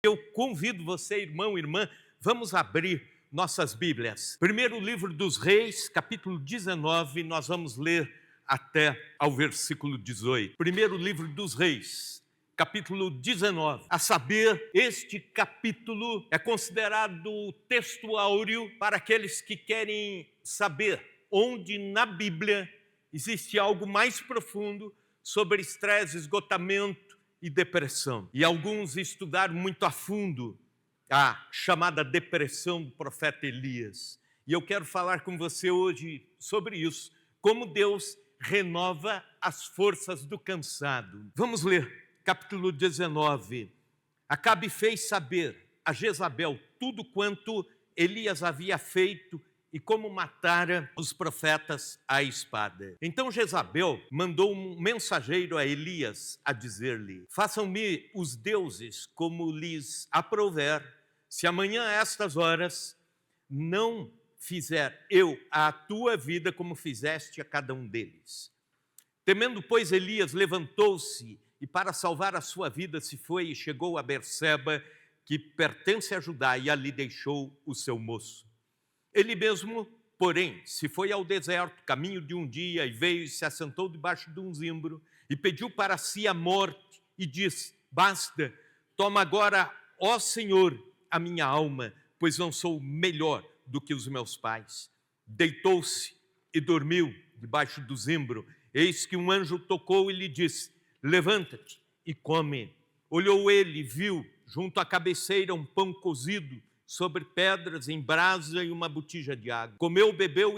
Eu convido você, irmão, irmã, vamos abrir nossas Bíblias. Primeiro livro dos Reis, capítulo 19, nós vamos ler até ao versículo 18. Primeiro livro dos Reis, capítulo 19. A saber, este capítulo é considerado o texto áureo para aqueles que querem saber onde na Bíblia existe algo mais profundo sobre estresse, esgotamento e depressão. E alguns estudaram muito a fundo a chamada depressão do profeta Elias. E eu quero falar com você hoje sobre isso, como Deus renova as forças do cansado. Vamos ler, capítulo 19. Acabe fez saber a Jezabel tudo quanto Elias havia feito e como matara os profetas à espada. Então Jezabel mandou um mensageiro a Elias a dizer-lhe: façam-me os deuses como lhes aprouver, se amanhã a estas horas não fizer eu a tua vida como fizeste a cada um deles. Temendo, pois, Elias levantou-se e para salvar a sua vida se foi e chegou a Berseba, que pertence a Judá, e ali deixou o seu moço. Ele mesmo, porém, se foi ao deserto, caminho de um dia, e veio e se assentou debaixo de um zimbro, e pediu para si a morte, e disse: basta, toma agora, ó Senhor, a minha alma, pois não sou melhor do que os meus pais. Deitou-se e dormiu debaixo do zimbro. Eis que um anjo tocou e lhe disse: levanta-te e come. Olhou ele e viu, junto à cabeceira, um pão cozido, sobre pedras, em brasa e uma botija de água. Comeu, bebeu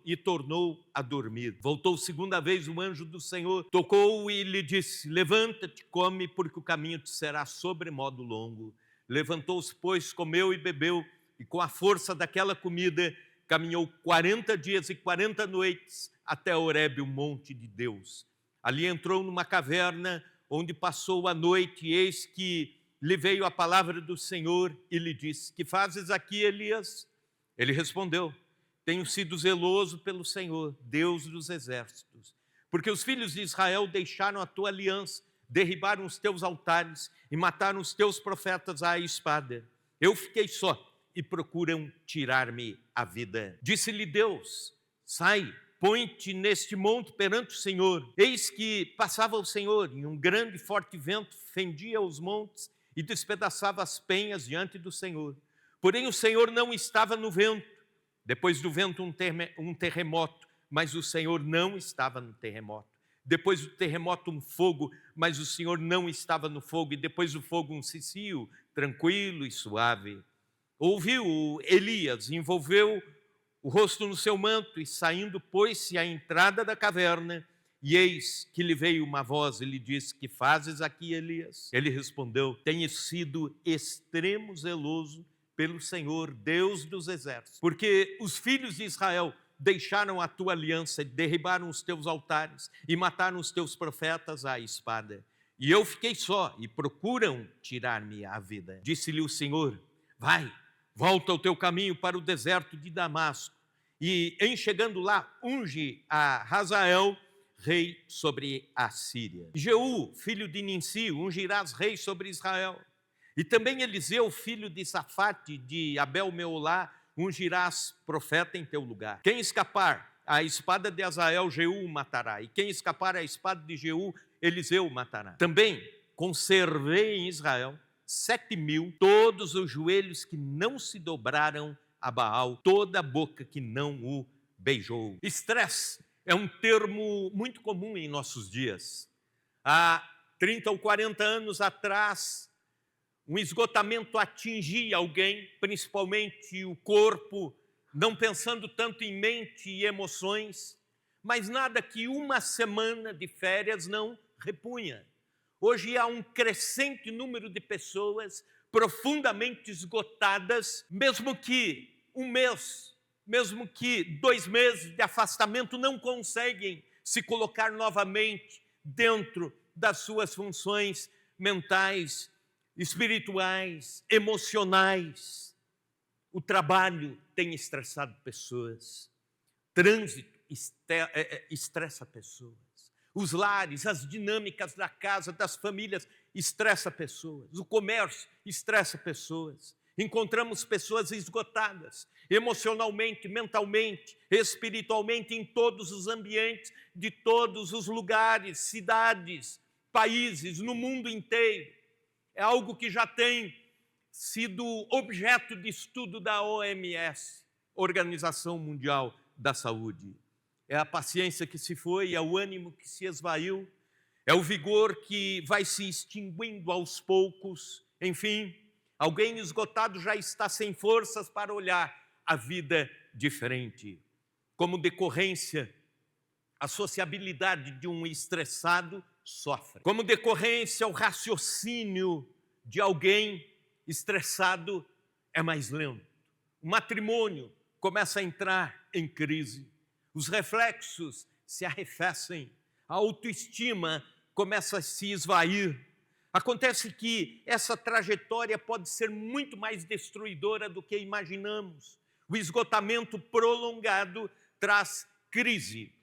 e tornou a dormir. Voltou segunda vez o anjo do Senhor, tocou e lhe disse: levanta-te, come, porque o caminho te será sobremodo longo. Levantou-se, pois, comeu e bebeu, e com a força daquela comida caminhou 40 dias e 40 noites até Horebe, o monte de Deus. Ali entrou numa caverna, onde passou a noite, e eis que lhe veio a palavra do Senhor e lhe disse: que fazes aqui, Elias? Ele respondeu: tenho sido zeloso pelo Senhor, Deus dos exércitos, porque os filhos de Israel deixaram a tua aliança, derribaram os teus altares e mataram os teus profetas à espada. Eu fiquei só e procuram tirar-me a vida. Disse-lhe Deus: sai, põe-te neste monte perante o Senhor. Eis que passava o Senhor, e um grande e forte vento fendia os montes e despedaçava as penhas diante do Senhor. Porém o Senhor não estava no vento. Depois do vento um terremoto, mas o Senhor não estava no terremoto. Depois do terremoto um fogo, mas o Senhor não estava no fogo. E depois do fogo um cicio, tranquilo e suave. Ouviu Elias, envolveu o rosto no seu manto e saindo pôs-se à entrada da caverna. E eis que lhe veio uma voz e lhe disse: que fazes aqui, Elias? Ele respondeu: tenho sido extremo zeloso pelo Senhor, Deus dos exércitos, porque os filhos de Israel deixaram a tua aliança, derribaram os teus altares e mataram os teus profetas à espada. E eu fiquei só e procuram tirar-me a vida. Disse-lhe o Senhor: vai, volta ao teu caminho para o deserto de Damasco, e em chegando lá, unge a Hazael rei sobre a Síria. Jeú, filho de Ninsi, ungirás rei sobre Israel. E também Eliseu, filho de Safate, de Abel-Meolá, ungirás profeta em teu lugar. Quem escapar à espada de Hazael, Jeú o matará. E quem escapar à espada de Jeú, Eliseu o matará. Também conservei em Israel 7.000, todos os joelhos que não se dobraram a Baal, toda a boca que não o beijou. Estresse é um termo muito comum em nossos dias. Há 30 ou 40 anos atrás, um esgotamento atingia alguém, principalmente o corpo, não pensando tanto em mente e emoções, mas nada que uma semana de férias não repunha. Hoje há um crescente número de pessoas profundamente esgotadas, mesmo que um mês, mesmo que 2 meses de afastamento, não conseguem se colocar novamente dentro das suas funções mentais, espirituais, emocionais. O trabalho tem estressado pessoas, trânsito estressa pessoas, Os lares, as dinâmicas da casa, das famílias, estressa pessoas. O comércio estressa pessoas. Encontramos pessoas esgotadas, emocionalmente, mentalmente, espiritualmente, em todos os ambientes, de todos os lugares, cidades, países, no mundo inteiro. É algo que já tem sido objeto de estudo da OMS, Organização Mundial da Saúde. É a paciência que se foi, é o ânimo que se esvaiu, é o vigor que vai se extinguindo aos poucos. Enfim, alguém esgotado já está sem forças para olhar a vida diferente. Como decorrência, a sociabilidade de um estressado sofre. Como decorrência, o raciocínio de alguém estressado é mais lento. O matrimônio começa a entrar em crise. Os reflexos se arrefecem, a autoestima começa a se esvair. Acontece que essa trajetória pode ser muito mais destruidora do que imaginamos. O esgotamento prolongado traz crise.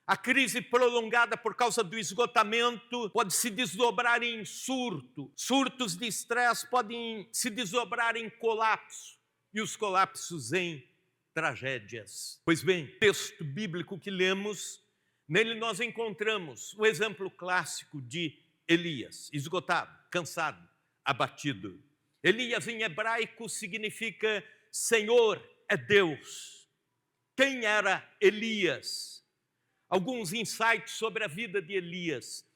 A crise prolongada por causa do esgotamento pode se desdobrar em surto. Surtos de estresse podem se desdobrar em colapso. E os colapsos em tragédias. Pois bem, texto bíblico que lemos, nele nós encontramos o exemplo clássico de Elias, esgotado, cansado, abatido. Elias em hebraico significa Senhor é Deus. Quem era Elias? Alguns insights sobre a vida de Elias.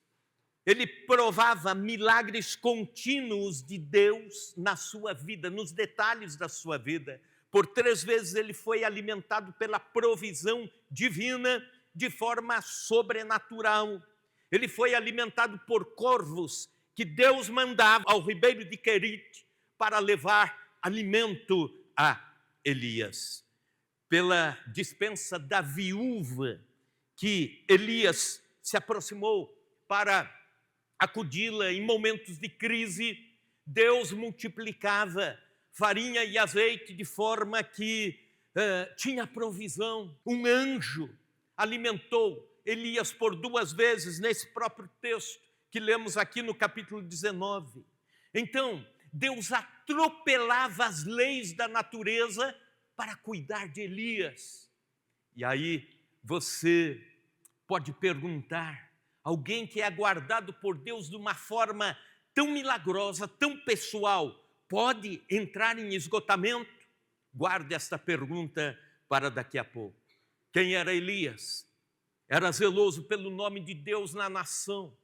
Ele provava milagres contínuos de Deus na sua vida, nos detalhes da sua vida. Por 3 vezes ele foi alimentado pela provisão divina de forma sobrenatural. Ele foi alimentado por corvos que Deus mandava ao ribeiro de Querite para levar alimento a Elias. Pela dispensa da viúva que Elias se aproximou para acudi-la em momentos de crise, Deus multiplicava farinha e azeite de forma que tinha provisão. Um anjo alimentou Elias por 2 vezes nesse próprio texto que lemos aqui no capítulo 19. Então, Deus atropelava as leis da natureza para cuidar de Elias. E aí você pode perguntar, alguém que é guardado por Deus de uma forma tão milagrosa, tão pessoal, pode entrar em esgotamento? Guarde esta pergunta para daqui a pouco. Quem era Elias? Era zeloso pelo nome de Deus na nação.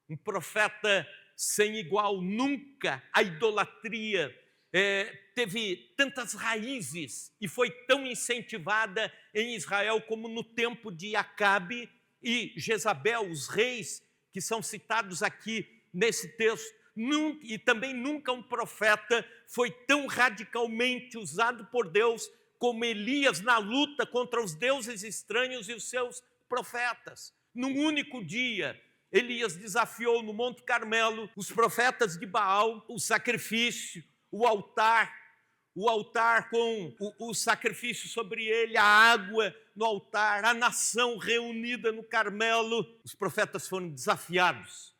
Um profeta sem igual. Nunca a idolatria teve tantas raízes e foi tão incentivada em Israel como no tempo de Acabe e Jezabel, os reis que são citados aqui nesse texto. E também nunca um profeta foi tão radicalmente usado por Deus como Elias na luta contra os deuses estranhos e os seus profetas. Num único dia, Elias desafiou no Monte Carmelo os profetas de Baal, o sacrifício, o altar com o sacrifício sobre ele, a água no altar, a nação reunida no Carmelo. Os profetas foram desafiados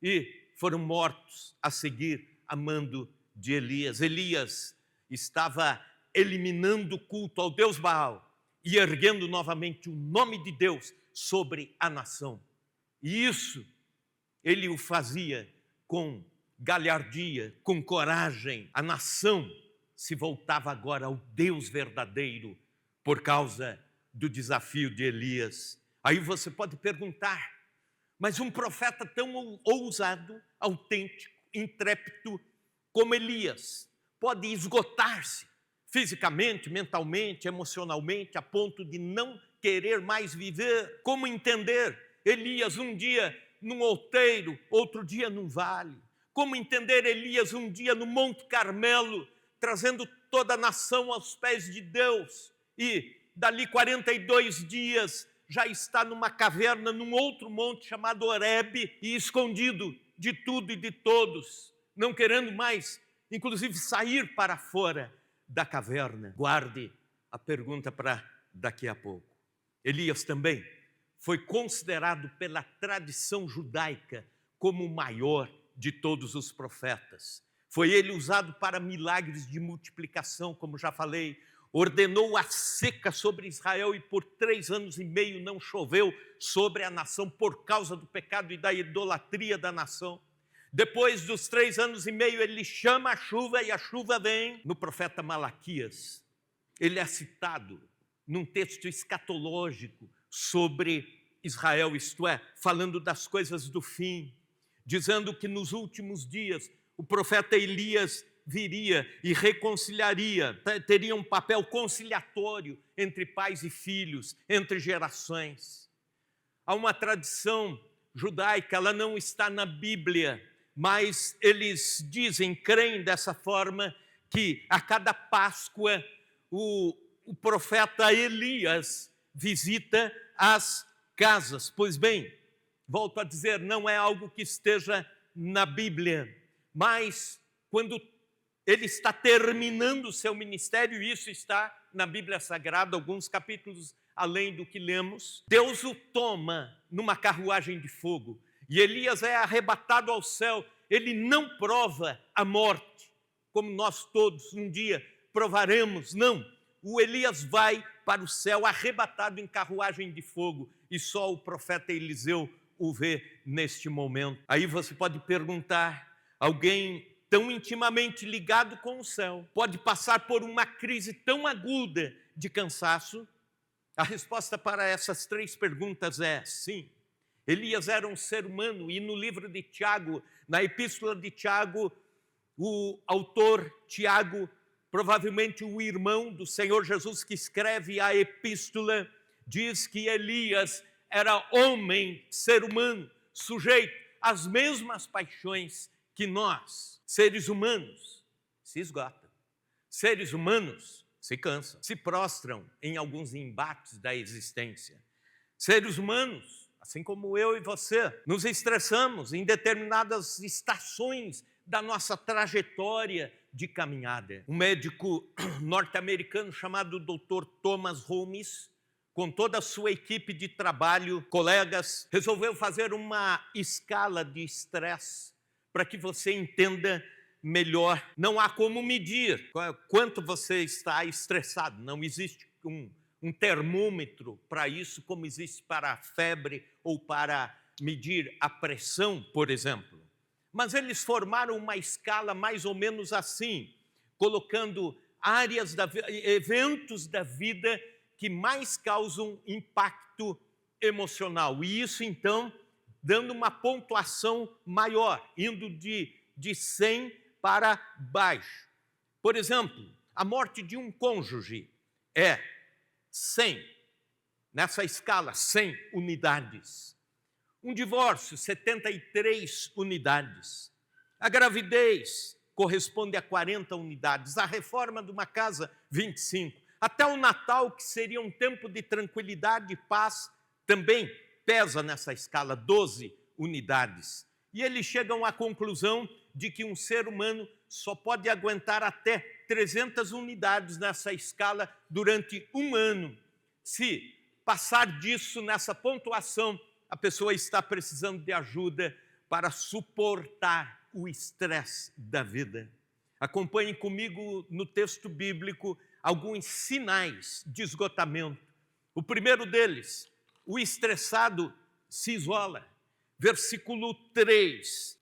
e foram mortos a seguir a mando de Elias. Elias estava eliminando o culto ao Deus Baal e erguendo novamente o nome de Deus sobre a nação. E isso ele o fazia com galhardia, com coragem. A nação se voltava agora ao Deus verdadeiro por causa do desafio de Elias. Aí você pode perguntar, mas um profeta tão ousado, autêntico, intrépido como Elias pode esgotar-se fisicamente, mentalmente, emocionalmente, a ponto de não querer mais viver? Como entender Elias um dia num outeiro, outro dia num vale? Como entender Elias um dia no Monte Carmelo, trazendo toda a nação aos pés de Deus, e dali 42 dias já está numa caverna, num outro monte chamado Horebe, e escondido de tudo e de todos, não querendo mais, inclusive, sair para fora da caverna? Guarde a pergunta para daqui a pouco. Elias também foi considerado pela tradição judaica como o maior de todos os profetas. Foi ele usado para milagres de multiplicação, como já falei. Ordenou a seca sobre Israel e por 3 anos e meio não choveu sobre a nação por causa do pecado e da idolatria da nação. Depois dos 3 anos e meio, ele chama a chuva e a chuva vem. No profeta Malaquias, ele é citado num texto escatológico sobre Israel, isto é, falando das coisas do fim, dizendo que nos últimos dias o profeta Elias viria e reconciliaria, teria um papel conciliatório entre pais e filhos, entre gerações. Há uma tradição judaica, ela não está na Bíblia, mas eles dizem, creem dessa forma, que a cada Páscoa o profeta Elias visita as casas. Pois bem, volto a dizer, não é algo que esteja na Bíblia, mas quando ele está terminando o seu ministério, e isso está na Bíblia Sagrada, alguns capítulos além do que lemos, Deus o toma numa carruagem de fogo, e Elias é arrebatado ao céu. Ele não prova a morte, como nós todos um dia provaremos, não. O Elias vai para o céu arrebatado em carruagem de fogo, e só o profeta Eliseu o vê neste momento. Aí você pode perguntar, alguém tão intimamente ligado com o céu pode passar por uma crise tão aguda de cansaço? A resposta para essas 3 perguntas é sim. Elias era um ser humano, e no livro de Tiago, na epístola de Tiago, o autor Tiago, provavelmente o irmão do Senhor Jesus que escreve a epístola, diz que Elias era homem, ser humano, sujeito às mesmas paixões que nós, seres humanos, se esgotam. Seres humanos se cansam, se prostram em alguns embates da existência. Seres humanos, assim como eu e você, nos estressamos em determinadas estações da nossa trajetória de caminhada. Um médico norte-americano chamado Dr. Thomas Holmes, com toda a sua equipe de trabalho, colegas, resolveu fazer uma escala de estresse para que você entenda melhor. Não há como medir quanto você está estressado. Não existe um termômetro para isso, como existe para a febre ou para medir a pressão, por exemplo. Mas eles formaram uma escala mais ou menos assim, colocando áreas, eventos da vida que mais causam impacto emocional. E isso, então, dando uma pontuação maior, indo de 100 para baixo. Por exemplo, a morte de um cônjuge é 100, nessa escala, 100 unidades. Um divórcio, 73 unidades. A gravidez corresponde a 40 unidades. A reforma de uma casa, 25. Até o Natal, que seria um tempo de tranquilidade e paz, também pesa nessa escala, 12 unidades. E eles chegam à conclusão de que um ser humano só pode aguentar até 300 unidades nessa escala durante um ano. Se passar disso nessa pontuação, a pessoa está precisando de ajuda para suportar o estresse da vida. Acompanhem comigo no texto bíblico alguns sinais de esgotamento. O primeiro deles, o estressado se isola. Versículo 3,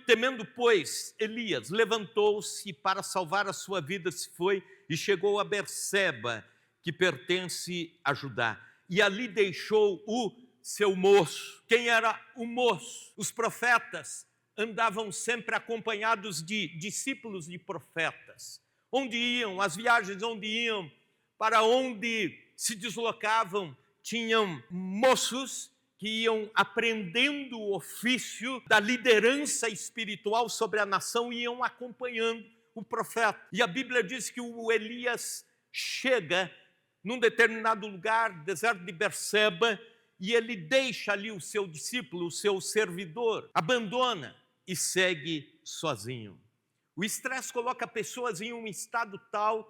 temendo, pois, Elias levantou-se para salvar a sua vida, se foi e chegou a Berseba, que pertence a Judá. E ali deixou o seu moço. Quem era o moço? Os profetas andavam sempre acompanhados de discípulos de profetas. Onde iam, as viagens onde iam, para onde se deslocavam, tinham moços que iam aprendendo o ofício da liderança espiritual sobre a nação e iam acompanhando o profeta. E a Bíblia diz que o Elias chega num determinado lugar, deserto de Berseba, e ele deixa ali o seu discípulo, o seu servidor, abandona e segue sozinho. O estresse coloca pessoas em um estado tal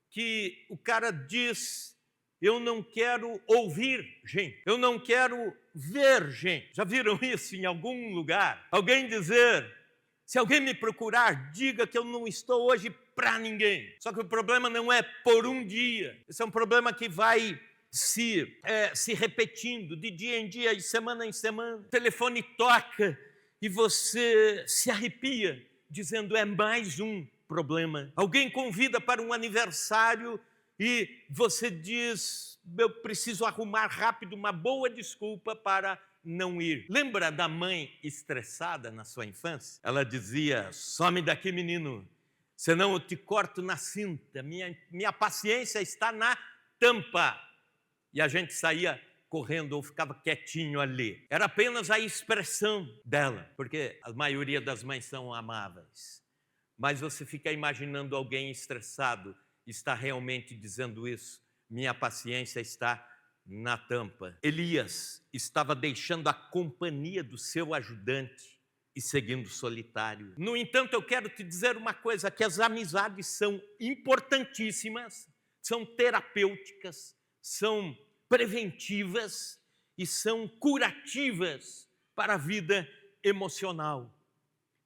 que o cara diz: Eu não quero ouvir gente. Eu não quero ver gente. Já viram isso em algum lugar? Alguém dizer, se alguém me procurar, diga que eu não estou hoje para ninguém. Só que o problema não é por um dia. Esse é um problema que vai se repetindo de dia em dia, de semana em semana. O telefone toca e você se arrepia, dizendo, é mais um problema. Alguém convida para um aniversário e você diz, eu preciso arrumar rápido uma boa desculpa para não ir. Lembra da mãe estressada na sua infância? Ela dizia, some daqui, menino, senão eu te corto na cinta, minha paciência está na tampa. E a gente saía correndo ou ficava quietinho ali. Era apenas a expressão dela, porque a maioria das mães são amáveis. Mas você fica imaginando alguém estressado, está realmente dizendo isso, minha paciência está na tampa. Elias estava deixando a companhia do seu ajudante e seguindo solitário. No entanto, eu quero te dizer uma coisa, que as amizades são importantíssimas, são terapêuticas, são preventivas e são curativas para a vida emocional.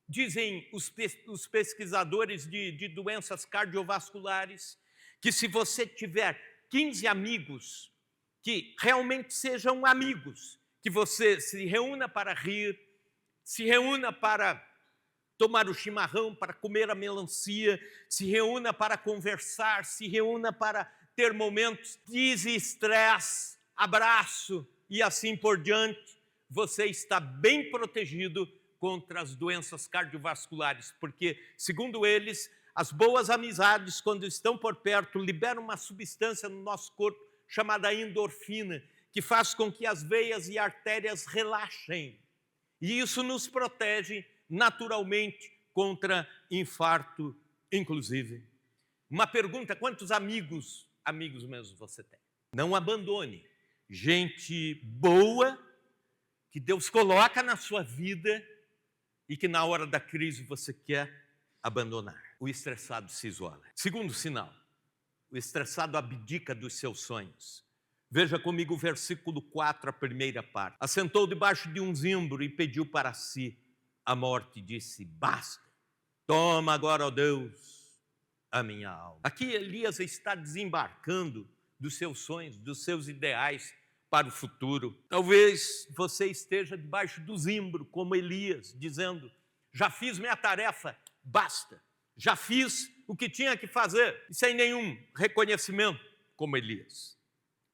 Dizem os pesquisadores de doenças cardiovasculares que se você tiver 15 amigos que realmente sejam amigos, que você se reúna para rir, se reúna para tomar o chimarrão, para comer a melancia, se reúna para conversar, se reúna para ter momentos de estresse, abraço e assim por diante, você está bem protegido contra as doenças cardiovasculares, porque, segundo eles, as boas amizades, quando estão por perto, liberam uma substância no nosso corpo chamada endorfina, que faz com que as veias e artérias relaxem. E isso nos protege naturalmente contra infarto, inclusive. Uma pergunta, quantos amigos mesmo você tem? Não abandone gente boa que Deus coloca na sua vida e que na hora da crise você quer abandonar. O estressado se isola. Segundo sinal, o estressado abdica dos seus sonhos. Veja comigo o versículo 4, a primeira parte. Assentou debaixo de um zimbro e pediu para si a morte, disse, basta, toma agora, ó Deus, a minha alma. Aqui Elias está desembarcando dos seus sonhos, dos seus ideais para o futuro. Talvez você esteja debaixo do zimbro, como Elias, dizendo, já fiz minha tarefa, basta. Já fiz o que tinha que fazer, e sem nenhum reconhecimento, como Elias.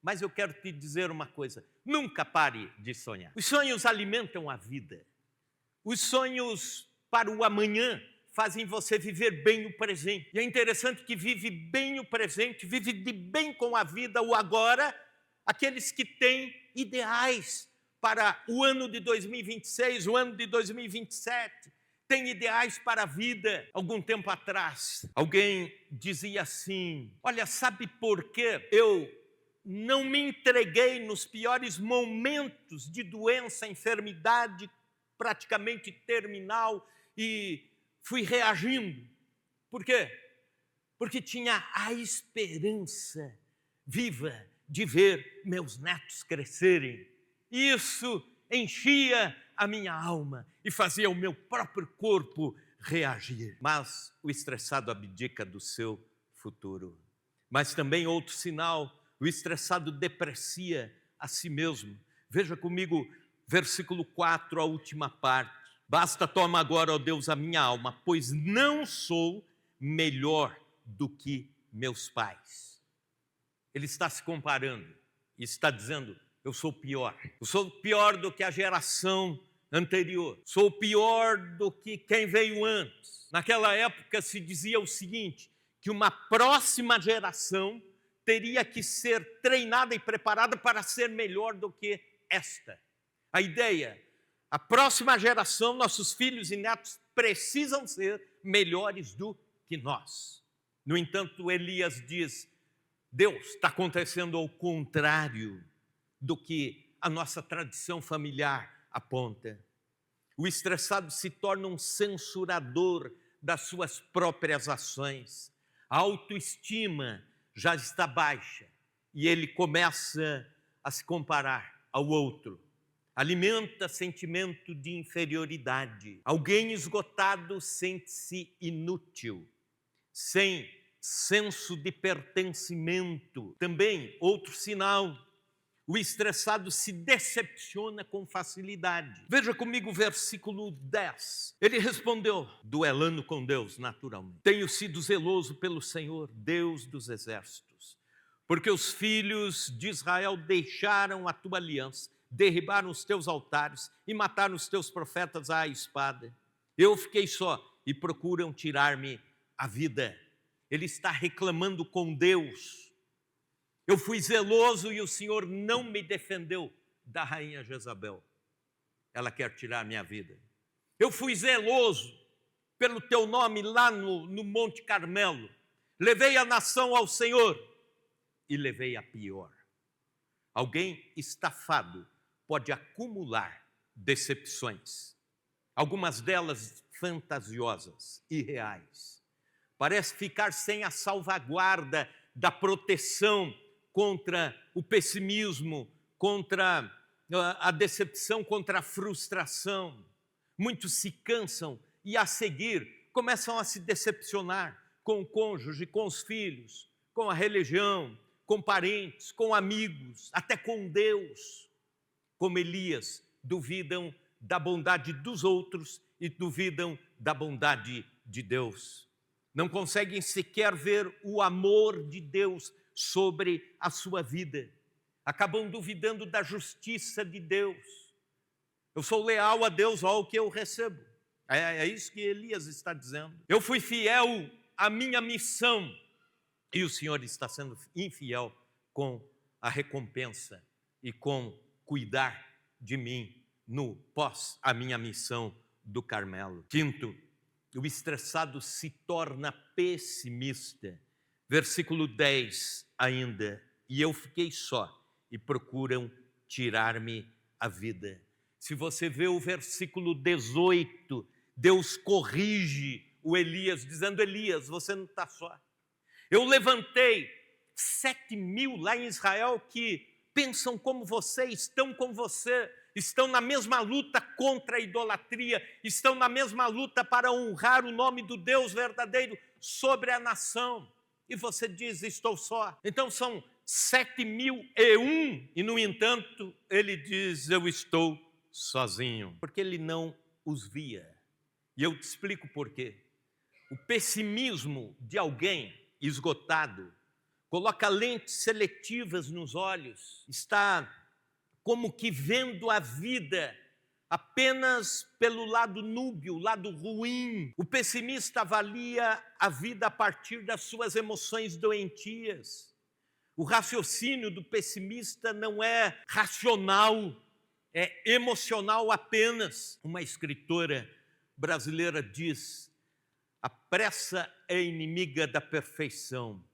Mas eu quero te dizer uma coisa, nunca pare de sonhar. Os sonhos alimentam a vida. Os sonhos para o amanhã fazem você viver bem o presente. E é interessante que vive bem o presente, vive de bem com a vida, o agora, aqueles que têm ideais para o ano de 2026, o ano de 2027, têm ideais para a vida. Algum tempo atrás, alguém dizia assim, olha, sabe por quê eu não me entreguei nos piores momentos de doença, enfermidade praticamente terminal e fui reagindo? Por quê? Porque tinha a esperança viva de ver meus netos crescerem. Isso enchia a minha alma e fazia o meu próprio corpo reagir. Mas o estressado abdica do seu futuro. Mas também outro sinal, o estressado deprecia a si mesmo. Veja comigo, versículo 4, a última parte. Basta, toma agora, ó Deus, a minha alma, pois não sou melhor do que meus pais. Ele está se comparando e está dizendo, eu sou pior. Eu sou pior do que a geração anterior. Sou pior do que quem veio antes. Naquela época se dizia o seguinte, que uma próxima geração teria que ser treinada e preparada para ser melhor do que esta. A ideia, a próxima geração, nossos filhos e netos precisam ser melhores do que nós. No entanto, Elias diz, Deus, está acontecendo ao contrário do que a nossa tradição familiar aponta. O estressado se torna um censurador das suas próprias ações. A autoestima já está baixa e ele começa a se comparar ao outro. Alimenta sentimento de inferioridade. Alguém esgotado sente-se inútil, sem senso de pertencimento. Também, outro sinal, o estressado se decepciona com facilidade. Veja comigo o versículo 10. Ele respondeu, duelando com Deus, naturalmente: tenho sido zeloso pelo Senhor, Deus dos exércitos, porque os filhos de Israel deixaram a tua aliança, derribaram os teus altares e mataram os teus profetas à espada. Eu fiquei só e procuram tirar-me a vida. Ele está reclamando com Deus. Eu fui zeloso e o Senhor não me defendeu da rainha Jezabel. Ela quer tirar minha vida. Eu fui zeloso pelo teu nome lá no Monte Carmelo. Levei a nação ao Senhor e levei a pior. Alguém estafado pode acumular decepções, algumas delas fantasiosas, irreais. Parece ficar sem a salvaguarda da proteção contra o pessimismo, contra a decepção, contra a frustração. Muitos se cansam e, a seguir, começam a se decepcionar com o cônjuge, com os filhos, com a religião, com parentes, com amigos, até com Deus. Como Elias, duvidam da bondade dos outros e duvidam da bondade de Deus. Não conseguem sequer ver o amor de Deus sobre a sua vida. Acabam duvidando da justiça de Deus. Eu sou leal a Deus, olha o que eu recebo. É isso que Elias está dizendo. Eu fui fiel à minha missão e o Senhor está sendo infiel com a recompensa e com cuidar de mim no pós a minha missão do Carmelo. Quinto, o estressado se torna pessimista. Versículo 10 ainda. E eu fiquei só e procuram tirar-me a vida. Se você vê o versículo 18, Deus corrige o Elias, dizendo: Elias, você não está só. Eu levantei 7.000 lá em Israel que pensam como você, estão com você, estão na mesma luta contra a idolatria, estão na mesma luta para honrar o nome do Deus verdadeiro sobre a nação. E você diz: estou só. Então são 7.001, e no entanto ele diz: eu estou sozinho, porque ele não os via. E eu te explico por quê. O pessimismo de alguém esgotado coloca lentes seletivas nos olhos, está como que vendo a vida apenas pelo lado núbio, lado ruim. O pessimista avalia a vida a partir das suas emoções doentias. O raciocínio do pessimista não é racional, é emocional apenas. Uma escritora brasileira diz: a pressa é inimiga da perfeição,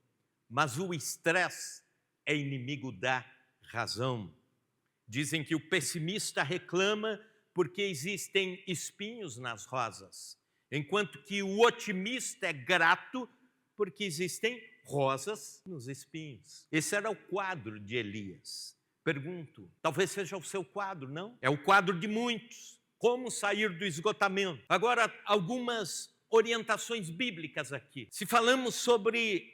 mas o estresse é inimigo da razão. Dizem que o pessimista reclama porque existem espinhos nas rosas, enquanto que o otimista é grato porque existem rosas nos espinhos. Esse era o quadro de Elias. Pergunto, talvez seja o seu quadro, não? É o quadro de muitos. Como sair do esgotamento? Agora, algumas orientações bíblicas aqui. Se falamos sobre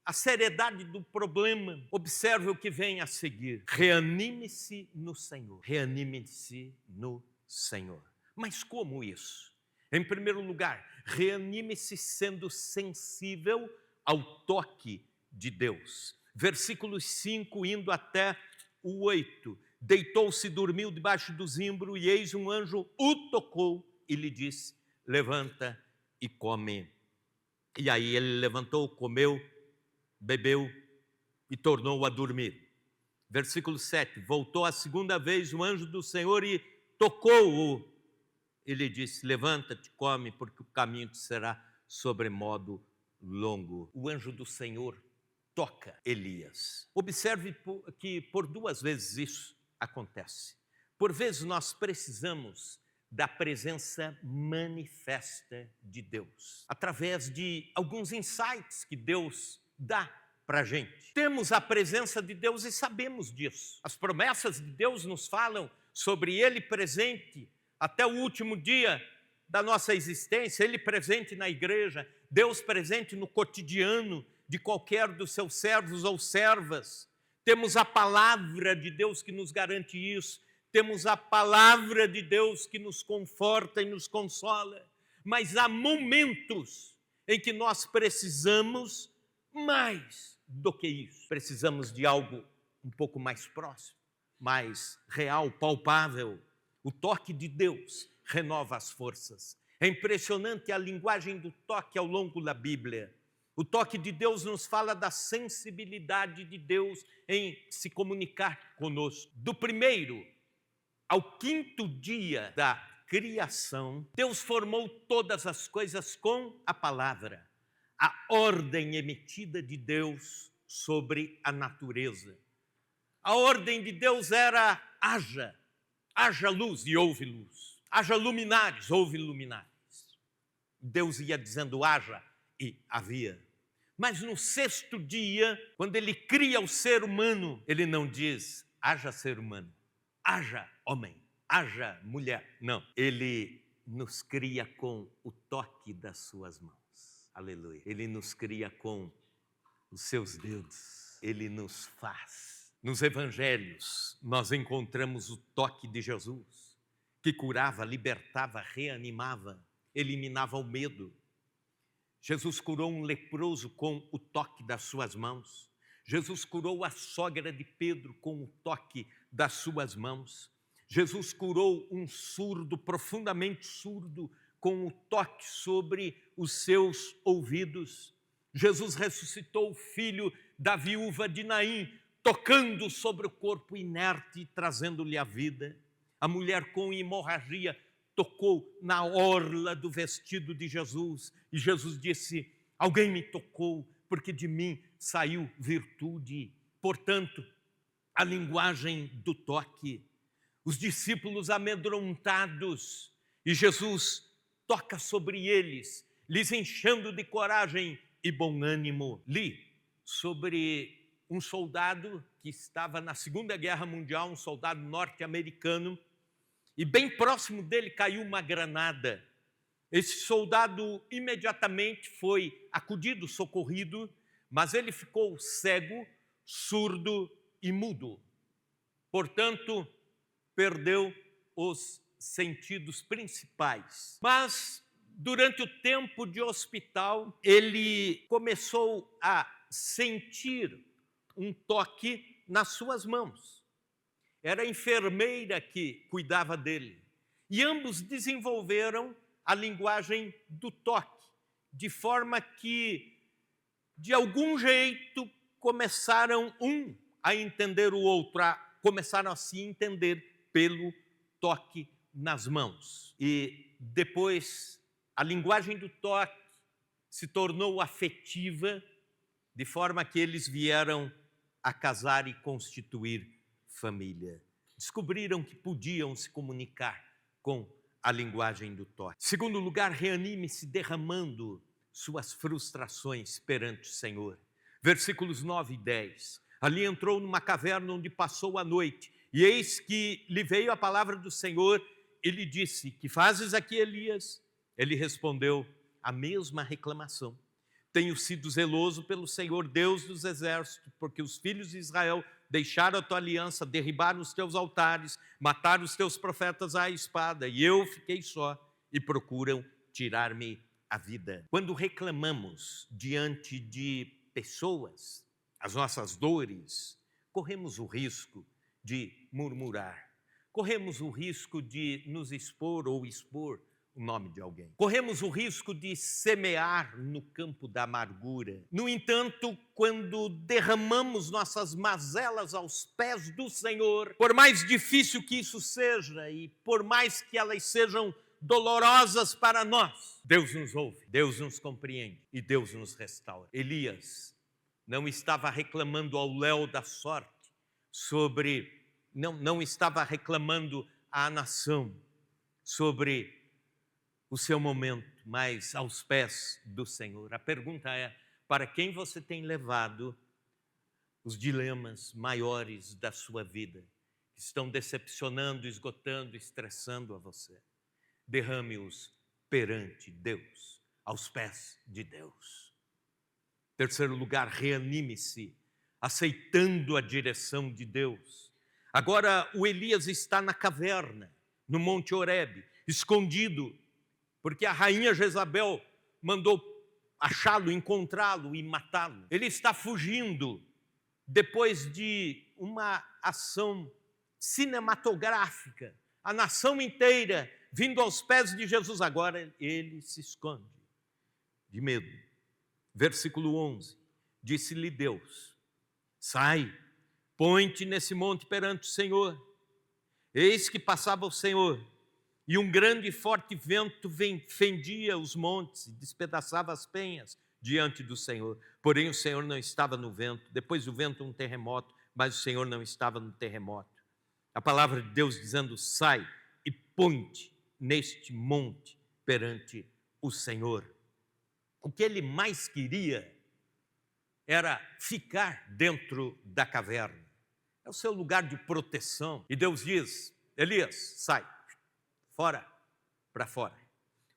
a seriedade do problema, observe o que vem a seguir. Reanime-se no Senhor. Reanime-se no Senhor. Mas como isso? Em primeiro lugar, reanime-se sendo sensível ao toque de Deus. Versículos 5 indo até o 8. Deitou-se e dormiu debaixo do zimbro, e eis um anjo o tocou e lhe disse: levanta e come. E aí ele levantou, comeu, bebeu e tornou a dormir. Versículo 7, voltou a segunda vez o anjo do Senhor e tocou-o. Ele disse: levanta-te, come, porque o caminho te será sobremodo longo. O anjo do Senhor toca Elias. Observe que por duas vezes isso acontece. Por vezes nós precisamos da presença manifesta de Deus, através de alguns insights que Deus dá para a gente. Temos a presença de Deus e sabemos disso. As promessas de Deus nos falam sobre Ele presente até o último dia da nossa existência, Ele presente na igreja, Deus presente no cotidiano de qualquer dos seus servos ou servas. Temos a palavra de Deus que nos garante isso, temos a palavra de Deus que nos conforta e nos consola, mas há momentos em que nós precisamos mais do que isso. Precisamos de algo um pouco mais próximo, mais real, palpável. O toque de Deus renova as forças. É impressionante a linguagem do toque ao longo da Bíblia. O toque de Deus nos fala da sensibilidade de Deus em se comunicar conosco. Do primeiro ao quinto dia da criação, Deus formou todas as coisas com a palavra, a ordem emitida de Deus sobre a natureza. A ordem de Deus era: haja luz e houve luz. Haja luminares, houve luminares. Deus ia dizendo haja e havia. Mas no sexto dia, quando ele cria o ser humano, ele não diz haja ser humano, haja homem, haja mulher. Não, ele nos cria com o toque das suas mãos. Aleluia. Ele nos cria com os seus dedos. Ele nos faz. Nos evangelhos, nós encontramos o toque de Jesus, que curava, libertava, reanimava, eliminava o medo. Jesus curou um leproso com o toque das suas mãos. Jesus curou a sogra de Pedro com o toque das suas mãos. Jesus curou um surdo, profundamente surdo, com o toque sobre os seus ouvidos. Jesus ressuscitou o filho da viúva de Naim, tocando sobre o corpo inerte e trazendo-lhe a vida. A mulher com hemorragia tocou na orla do vestido de Jesus e Jesus disse: alguém me tocou, porque de mim saiu virtude. Portanto, a linguagem do toque. Os discípulos amedrontados, e Jesus toca sobre eles, lhes enchendo de coragem e bom ânimo. Li sobre um soldado que estava na Segunda Guerra Mundial, um soldado norte-americano, e bem próximo dele caiu uma granada. Esse soldado imediatamente foi acudido, socorrido, mas ele ficou cego, surdo e mudo. Portanto, perdeu os sentidos principais. Mas, durante o tempo de hospital, ele começou a sentir um toque nas suas mãos. Era a enfermeira que cuidava dele. E ambos desenvolveram a linguagem do toque, de forma que, de algum jeito, começaram um a entender o outro, começaram a se entender pelo toque nas mãos. E depois, a linguagem do toque se tornou afetiva, de forma que eles vieram a casar e constituir família. Descobriram que podiam se comunicar com a linguagem do toque. Segundo lugar, reanime-se derramando suas frustrações perante o Senhor. Versículos 9 e 10. Ali entrou numa caverna onde passou a noite, e eis que lhe veio a palavra do Senhor, e lhe disse: que fazes aqui, Elias? Ele respondeu a mesma reclamação. Tenho sido zeloso pelo Senhor, Deus dos exércitos, porque os filhos de Israel deixaram a tua aliança, derribaram os teus altares, mataram os teus profetas à espada, e eu fiquei só, e procuram tirar-me a vida. Quando reclamamos diante de pessoas as nossas dores, corremos o risco de murmurar, corremos o risco de nos expor ou expor o nome de alguém. Corremos o risco de semear no campo da amargura. No entanto, quando derramamos nossas mazelas aos pés do Senhor, por mais difícil que isso seja e por mais que elas sejam dolorosas para nós, Deus nos ouve, Deus nos compreende e Deus nos restaura. Elias não estava reclamando ao léu da sorte não estava reclamando à nação sobre o seu momento, mas aos pés do Senhor. A pergunta é: para quem você tem levado os dilemas maiores da sua vida, que estão decepcionando, esgotando, estressando a você. Derrame-os perante Deus, aos pés de Deus. Terceiro lugar, reanime-se, aceitando a direção de Deus. Agora o Elias está na caverna, no Monte Horebe, escondido, porque a rainha Jezabel mandou achá-lo, encontrá-lo e matá-lo. Ele está fugindo depois de uma ação cinematográfica, a nação inteira vindo aos pés de Jesus. Agora ele se esconde de medo. Versículo 11, disse-lhe Deus: sai, põe-te nesse monte perante o Senhor. Eis que passava o Senhor, e um grande e forte vento fendia os montes e despedaçava as penhas diante do Senhor. Porém o Senhor não estava no vento. Depois do vento um terremoto, mas o Senhor não estava no terremoto. A palavra de Deus dizendo: sai e põe-te neste monte perante o Senhor. O que ele mais queria era ficar dentro da caverna. É o seu lugar de proteção. E Deus diz: Elias, sai, fora, para fora.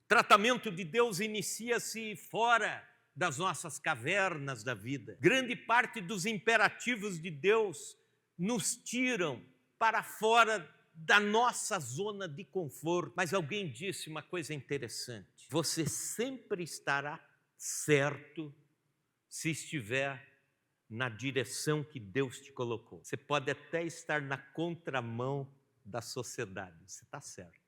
O tratamento de Deus inicia-se fora das nossas cavernas da vida. Grande parte dos imperativos de Deus nos tiram para fora da nossa zona de conforto. Mas alguém disse uma coisa interessante: você sempre estará certo se estiver na direção que Deus te colocou. Você pode até estar na contramão da sociedade, você está certo,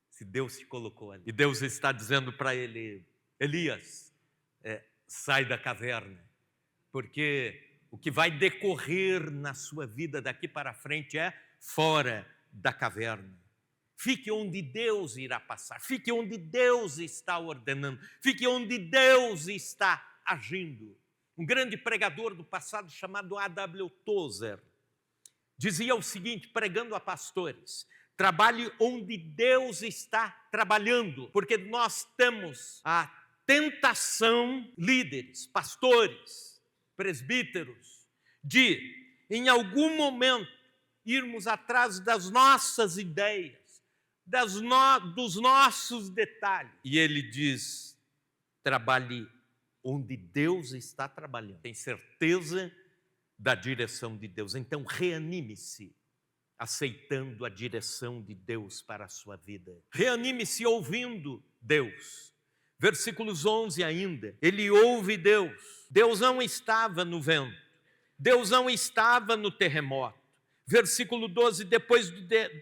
se Deus te colocou ali. E Deus está dizendo para ele: Elias, sai da caverna, porque o que vai decorrer na sua vida daqui para frente é fora da caverna. Fique onde Deus irá passar, fique onde Deus está ordenando, fique onde Deus está agindo. Um grande pregador do passado chamado A.W. Tozer dizia o seguinte, pregando a pastores: trabalhe onde Deus está trabalhando, porque nós temos a tentação, líderes, pastores, presbíteros, de em algum momento irmos atrás das nossas ideias, dos nossos detalhes. E ele diz: trabalhe onde Deus está trabalhando. Tem certeza da direção de Deus. Então reanime-se, aceitando a direção de Deus para a sua vida. Reanime-se ouvindo Deus. Versículos 11 ainda. Ele ouve Deus. Deus não estava no vento. Deus não estava no terremoto. Versículo 12, depois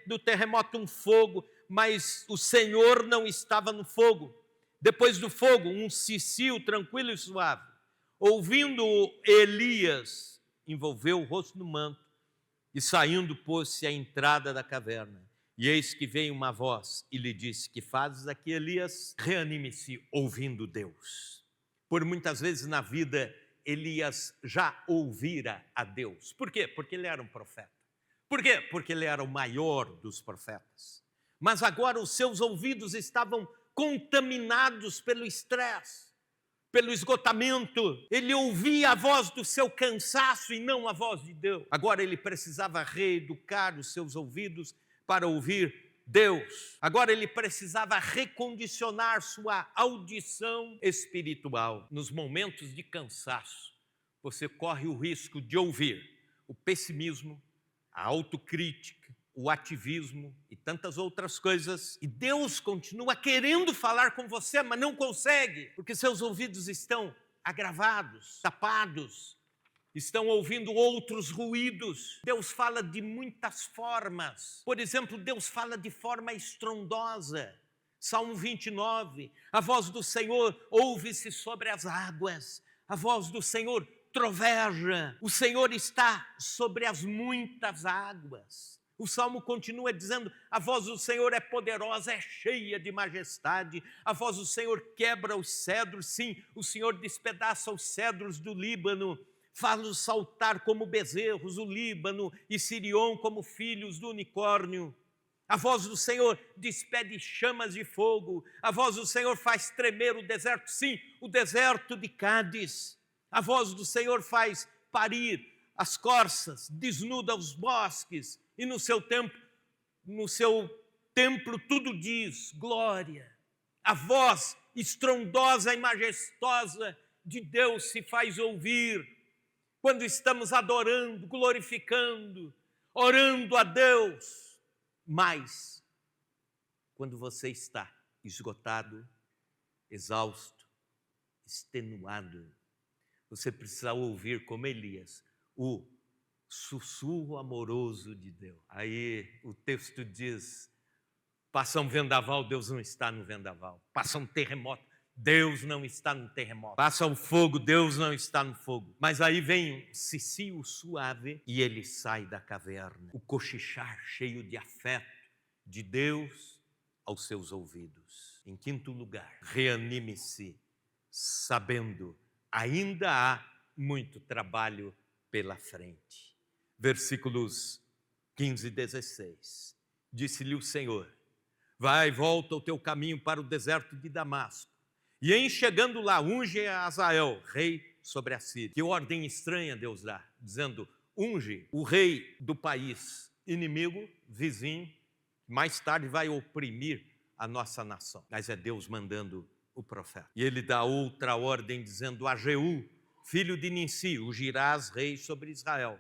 do terremoto um fogo, mas o Senhor não estava no fogo. Depois do fogo, um cicio tranquilo e suave. Ouvindo Elias, envolveu o rosto no manto e saindo pôs-se à entrada da caverna. E eis que veio uma voz e lhe disse: que fazes aqui, Elias? Reanime-se ouvindo Deus. Por muitas vezes na vida, Elias já ouvira a Deus. Por quê? Porque ele era um profeta. Por quê? Porque ele era o maior dos profetas. Mas agora os seus ouvidos estavam contaminados pelo estresse, pelo esgotamento. Ele ouvia a voz do seu cansaço e não a voz de Deus. Agora ele precisava reeducar os seus ouvidos para ouvir Deus. Agora ele precisava recondicionar sua audição espiritual. Nos momentos de cansaço, você corre o risco de ouvir o pessimismo, a autocrítica, o ativismo e tantas outras coisas. E Deus continua querendo falar com você, mas não consegue, porque seus ouvidos estão agravados, tapados, estão ouvindo outros ruídos. Deus fala de muitas formas. Por exemplo, Deus fala de forma estrondosa. Salmo 29, a voz do Senhor ouve-se sobre as águas, a voz do Senhor troveja, o Senhor está sobre as muitas águas. O Salmo continua dizendo: a voz do Senhor é poderosa, é cheia de majestade, a voz do Senhor quebra os cedros, sim, o Senhor despedaça os cedros do Líbano, faz-os saltar como bezerros, o Líbano e Sirion como filhos do unicórnio. A voz do Senhor despede chamas de fogo, a voz do Senhor faz tremer o deserto, sim, o deserto de Cádiz. A voz do Senhor faz parir as corças, desnuda os bosques, e no seu templo tudo diz glória. A voz estrondosa e majestosa de Deus se faz ouvir quando estamos adorando, glorificando, orando a Deus. Mas quando você está esgotado, exausto, extenuado, você precisa ouvir, como Elias, o sussurro amoroso de Deus. Aí o texto diz: passa um vendaval, Deus não está no vendaval. Passa um terremoto, Deus não está no terremoto. Passa o fogo, Deus não está no fogo. Mas aí vem um cicio suave e ele sai da caverna. O cochichar cheio de afeto de Deus aos seus ouvidos. Em quinto lugar, reanime-se, sabendo, ainda há muito trabalho pela frente. Versículos 15 e 16. Disse-lhe o Senhor: vai, volta o teu caminho para o deserto de Damasco, e em chegando lá, unge a Azael, rei sobre a Síria. Que ordem estranha Deus dá, dizendo: unge o rei do país inimigo, vizinho, que mais tarde vai oprimir a nossa nação. Mas é Deus mandando o profeta. E ele dá outra ordem, dizendo: a Jeú, filho de Ninsi, ungirás rei sobre Israel.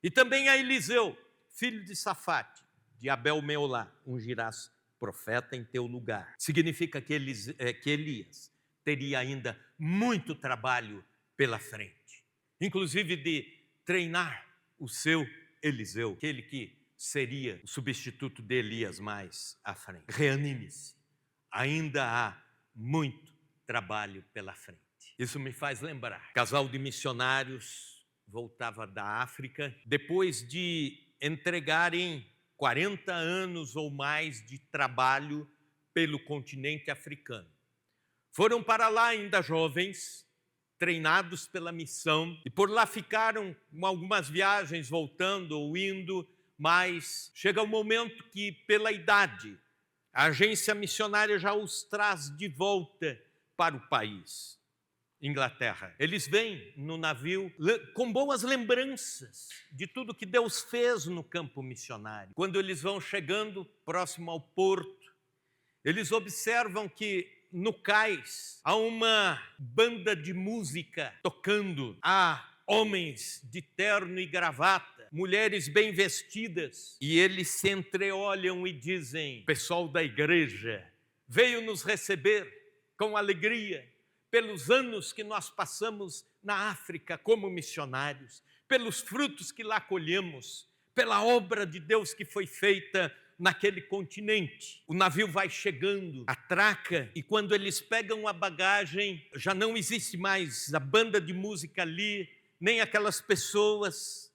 E também a Eliseu, filho de Safate, de Abel-Meolá, ungirás profeta em teu lugar. Significa que Elias teria ainda muito trabalho pela frente, inclusive de treinar o seu Eliseu, aquele que seria o substituto de Elias mais à frente. Reanime-se, ainda há muito trabalho pela frente. Isso me faz lembrar, casal de missionários voltava da África, depois de entregarem 40 anos ou mais de trabalho pelo continente africano. Foram para lá ainda jovens, treinados pela missão, e por lá ficaram algumas viagens, voltando ou indo, mas chega um momento que, pela idade, a agência missionária já os traz de volta para o país, Inglaterra. Eles vêm no navio com boas lembranças de tudo que Deus fez no campo missionário. Quando eles vão chegando próximo ao porto, eles observam que no cais há uma banda de música tocando, há homens de terno e gravata, mulheres bem vestidas, e eles se entreolham e dizem: pessoal da igreja veio nos receber com alegria pelos anos que nós passamos na África como missionários, pelos frutos que lá colhemos, pela obra de Deus que foi feita naquele continente. O navio vai chegando, atraca, e quando eles pegam a bagagem, já não existe mais a banda de música ali, nem aquelas pessoas,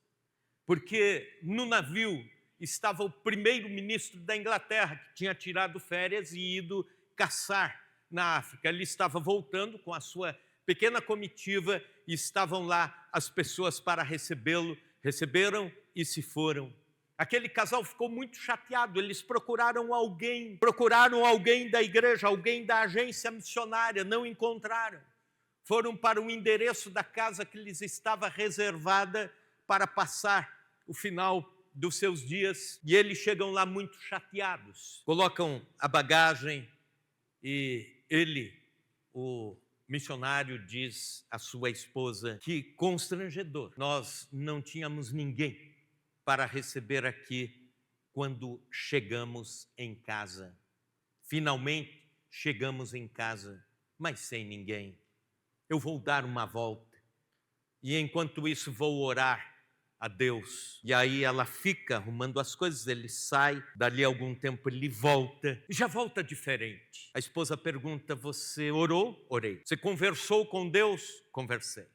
porque no navio estava o primeiro-ministro da Inglaterra, que tinha tirado férias e ido caçar na África. Ele estava voltando com a sua pequena comitiva e estavam lá as pessoas para recebê-lo. Receberam e se foram. Aquele casal ficou muito chateado. Eles procuraram alguém da igreja, alguém da agência missionária, não encontraram. Foram para o endereço da casa que lhes estava reservada para passar o final dos seus dias, e eles chegam lá muito chateados. Colocam a bagagem e o missionário diz à sua esposa: que constrangedor, nós não tínhamos ninguém para receber aqui quando chegamos em casa. Finalmente chegamos em casa, mas sem ninguém. Eu vou dar uma volta e enquanto isso vou orar a Deus. E aí ela fica arrumando as coisas, ele sai, dali a algum tempo ele volta, e já volta diferente. A esposa pergunta: você orou? Orei. Você conversou com Deus? Conversei.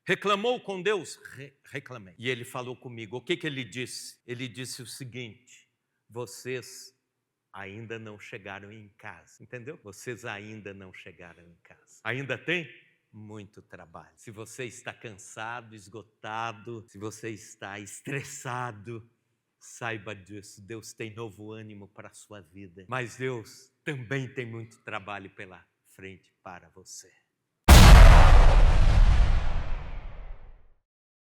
Reclamou com Deus? Reclamei. E ele falou comigo. O que ele disse? Ele disse o seguinte: vocês ainda não chegaram em casa. Entendeu? Vocês ainda não chegaram em casa. Ainda tem muito trabalho. Se você está cansado, esgotado, se você está estressado, saiba disso. Deus tem novo ânimo para a sua vida. Mas Deus também tem muito trabalho pela frente para você.